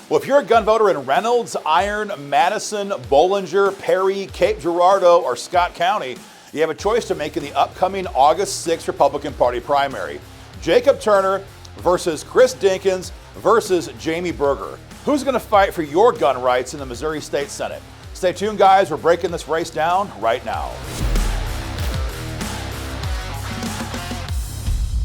Well, if you're a gun voter in Reynolds, Iron, Madison, Bollinger, Perry, Cape Girardeau, or Scott County, you have a choice to make in the upcoming August 6th Republican Party primary. Jacob Turner versus Chris Dinkins versus Jamie Berger. Who's going to fight for your gun rights in the Missouri State Senate? Stay tuned, guys. We're breaking this race down right now.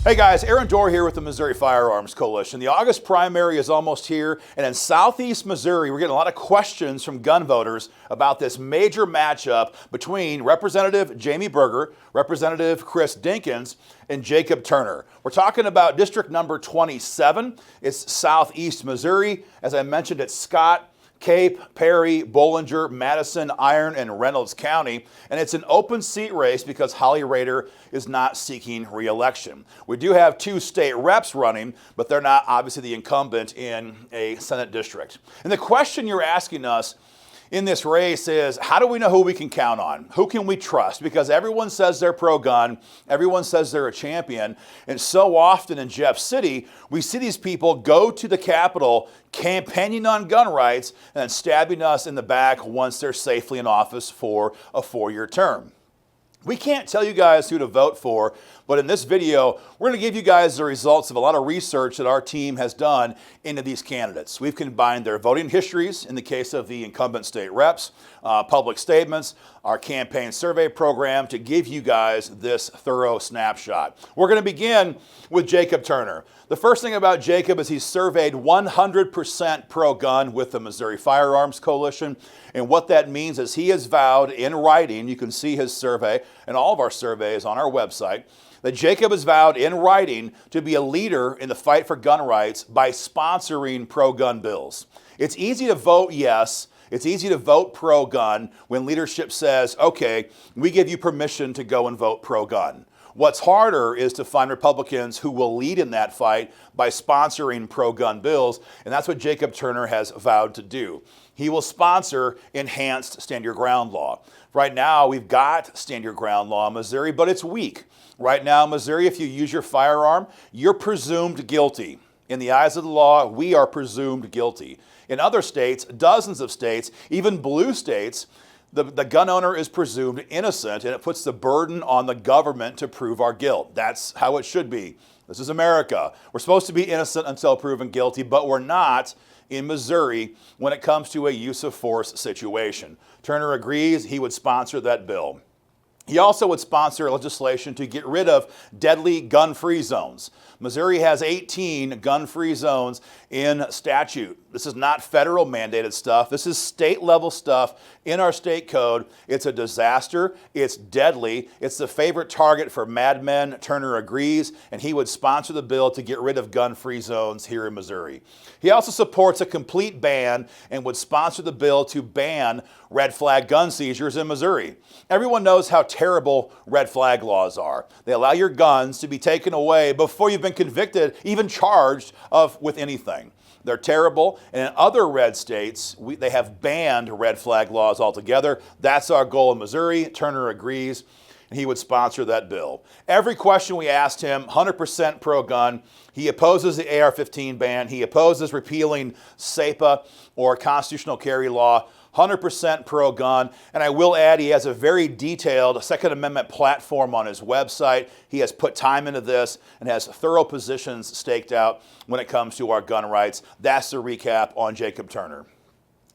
Hey guys, Aaron Dorr here with the Missouri Firearms Coalition. The August primary is almost here, and in southeast Missouri, we're getting a lot of questions from gun voters about this major matchup between Representative Jamie Berger, Representative Chris Dinkins, and Jacob Turner. We're talking about district number 27. It's southeast Missouri. As I mentioned, it's Scott, Cape, Perry, Bollinger, Madison, Iron, and Reynolds County. And it's an open seat race because Holly Rader is not seeking re-election. We do have two state reps running, but they're not obviously the incumbent in a Senate district. And the question you're asking us in this race is, how do we know who we can count on? Who can we trust? Because everyone says they're pro-gun, everyone says they're a champion, and so often in Jeff City, we see these people go to the Capitol campaigning on gun rights and then stabbing us in the back once they're safely in office for a 4-year term. We can't tell you guys who to vote for, but in this video, we're going to give you guys the results of a lot of research that our team has done into these candidates. We've combined their voting histories in the case of the incumbent state reps, public statements, our campaign survey program to give you guys this thorough snapshot. We're going to begin with Jacob Turner. The first thing about Jacob is he's surveyed 100% pro-gun with the Missouri Firearms Coalition. And what that means is he has vowed in writing, you can see his survey and all of our surveys on our website, that Jacob has vowed in writing to be a leader in the fight for gun rights by sponsoring pro-gun bills. It's easy to vote yes. It's easy to vote pro-gun when leadership says, okay, we give you permission to go and vote pro-gun. What's harder is to find Republicans who will lead in that fight by sponsoring pro-gun bills, and that's what Jacob Turner has vowed to do. He will sponsor enhanced stand your ground law. Right now, we've got stand your ground law in Missouri, but it's weak. Right now in Missouri, if you use your firearm, you're presumed guilty. In the eyes of the law, we are presumed guilty. In other states, dozens of states, even blue states, the gun owner is presumed innocent, and it puts the burden on the government to prove our guilt. That's how it should be. This is America. We're supposed to be innocent until proven guilty, but we're not in Missouri when it comes to a use of force situation. Turner agrees he would sponsor that bill. He also would sponsor legislation to get rid of deadly gun-free zones. Missouri has 18 gun-free zones in statute. This is not federal mandated stuff. This is state-level stuff in our state code. It's a disaster. It's deadly. It's the favorite target for madmen. Turner agrees, and he would sponsor the bill to get rid of gun-free zones here in Missouri. He also supports a complete ban and would sponsor the bill to ban red flag gun seizures in Missouri. Everyone knows how terrible red flag laws are. They allow your guns to be taken away before you've been convicted, even charged with anything. They're terrible, and in other red states, they have banned red flag laws altogether. That's our goal in Missouri. Turner agrees, and he would sponsor that bill. Every question we asked him, 100% pro-gun. He opposes the AR-15 ban. He opposes repealing SAPA or constitutional carry law. 100% pro-gun, and I will add he has a very detailed Second Amendment platform on his website. He has put time into this and has thorough positions staked out when it comes to our gun rights. That's the recap on Jacob Turner.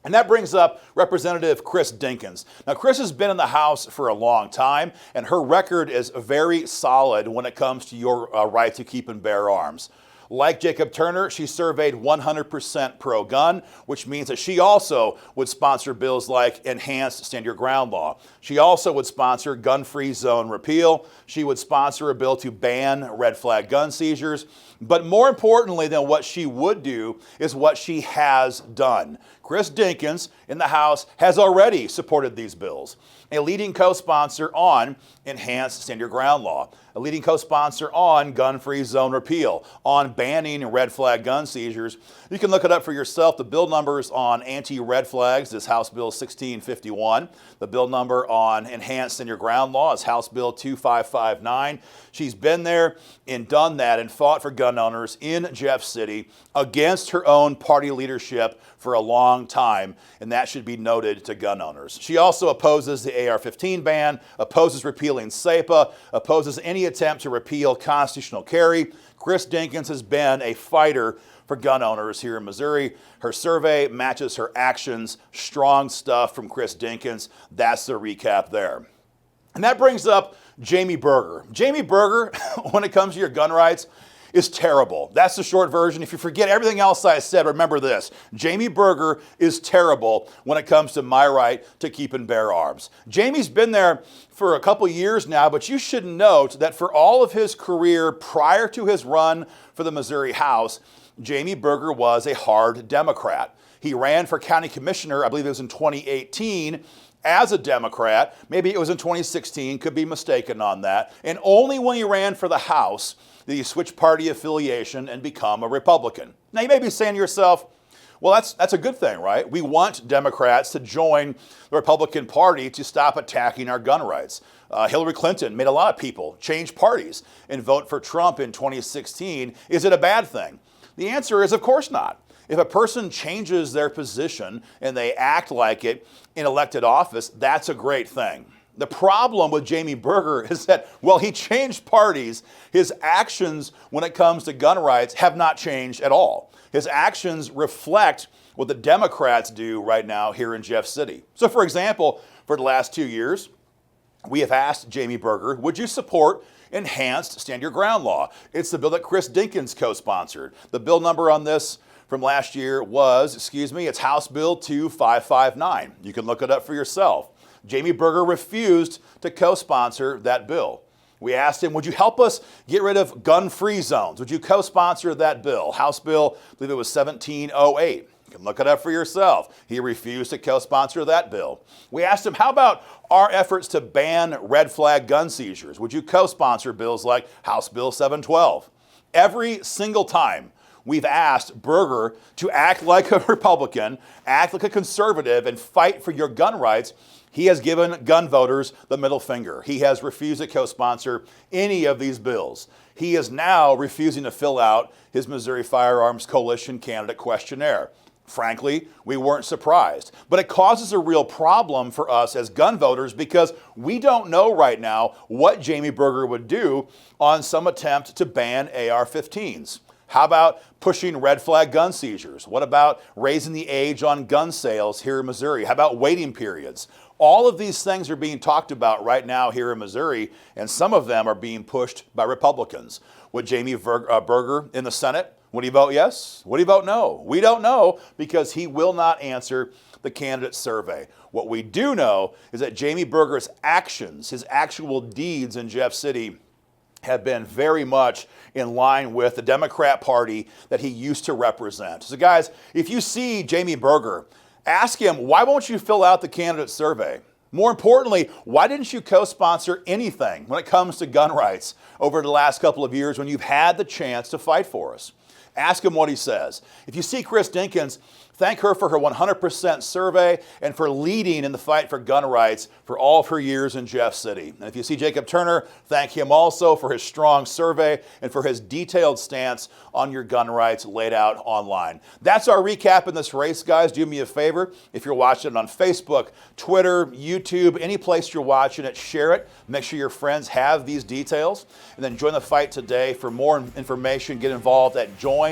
And that brings up Representative Chris Dinkins. Now, Chris has been in the House for a long time, and her record is very solid when it comes to your right to keep and bear arms. Like Jacob Turner, she surveyed 100% pro-gun, which means that she also would sponsor bills like enhanced stand your ground law. She also would sponsor gun-free zone repeal. She would sponsor a bill to ban red flag gun seizures. But more importantly than what she would do is what she has done. Chris Dinkins in the House has already supported these bills. A leading co-sponsor on enhanced stand your ground law, a leading co-sponsor on gun-free zone repeal, on banning red flag gun seizures. You can look it up for yourself. The bill numbers on anti-red flags is House Bill 1651. The bill number on enhanced stand your ground law is House Bill 2559. She's been there and done that and fought for gun owners in Jeff City against her own party leadership for a long time, and that should be noted to gun owners. She also opposes the AR-15 ban, opposes repealing SEPA, opposes any attempt to repeal constitutional carry. Chris Dinkins has been a fighter for gun owners here in Missouri. Her survey matches her actions. Strong stuff from Chris Dinkins. That's the recap there. And that brings up Jamie Berger. Jamie Berger, when it comes to your gun rights, is terrible. That's the short version. If you forget everything else I said, remember this. Jamie Berger is terrible when it comes to my right to keep and bear arms. Jamie's been there for a couple years now, but you should note that for all of his career prior to his run for the Missouri House, Jamie Berger was a hard Democrat. He ran for county commissioner, I believe it was in 2018, as a Democrat. Maybe it was in 2016, could be mistaken on that. And only when he ran for the House did he switch party affiliation and become a Republican. Now you may be saying to yourself, well, that's a good thing, right? We want Democrats to join the Republican Party to stop attacking our gun rights. Hillary Clinton made a lot of people change parties and vote for Trump in 2016. Is it a bad thing? The answer is, of course not. If a person changes their position and they act like it in elected office, that's a great thing. The problem with Jamie Berger is that, well, he changed parties. His actions when it comes to gun rights have not changed at all. His actions reflect what the Democrats do right now here in Jeff City. So, for example, for the last 2 years, we have asked Jamie Berger, would you support enhanced stand your ground law? It's the bill that Chris Dinkins co-sponsored. The bill number on this from last year was, it's House Bill 2559. You can look it up for yourself. Jamie Berger refused to co-sponsor that bill. We asked him, would you help us get rid of gun-free zones? Would you co-sponsor that bill? House Bill, I believe it was 1708. You can look it up for yourself. He refused to co-sponsor that bill. We asked him, how about our efforts to ban red flag gun seizures? Would you co-sponsor bills like House Bill 712? Every single time we've asked Berger to act like a Republican, act like a conservative, and fight for your gun rights, he has given gun voters the middle finger. He has refused to co-sponsor any of these bills. He is now refusing to fill out his Missouri Firearms Coalition candidate questionnaire. Frankly, we weren't surprised. But it causes a real problem for us as gun voters because we don't know right now what Jamie Berger would do on some attempt to ban AR-15s. How about pushing red flag gun seizures? What about raising the age on gun sales here in Missouri? How about waiting periods? All of these things are being talked about right now here in Missouri, and some of them are being pushed by Republicans. Would Jamie Berger in the Senate, would he vote yes? Would he vote no? We don't know because he will not answer the candidate survey. What we do know is that Jamie Berger's actions, his actual deeds in Jeff City, have been very much in line with the Democrat Party that he used to represent. So guys, if you see Jamie Berger, ask him, why won't you fill out the candidate survey? More importantly, why didn't you co-sponsor anything when it comes to gun rights over the last couple of years when you've had the chance to fight for us? Ask him what he says. If you see Chris Dinkins, thank her for her 100% survey and for leading in the fight for gun rights for all of her years in Jeff City. And if you see Jacob Turner, thank him also for his strong survey and for his detailed stance on your gun rights laid out online. That's our recap in this race, guys. Do me a favor. If you're watching it on Facebook, Twitter, YouTube, any place you're watching it, share it. Make sure your friends have these details. And then join the fight today. For more information, get involved at joinmofc.com.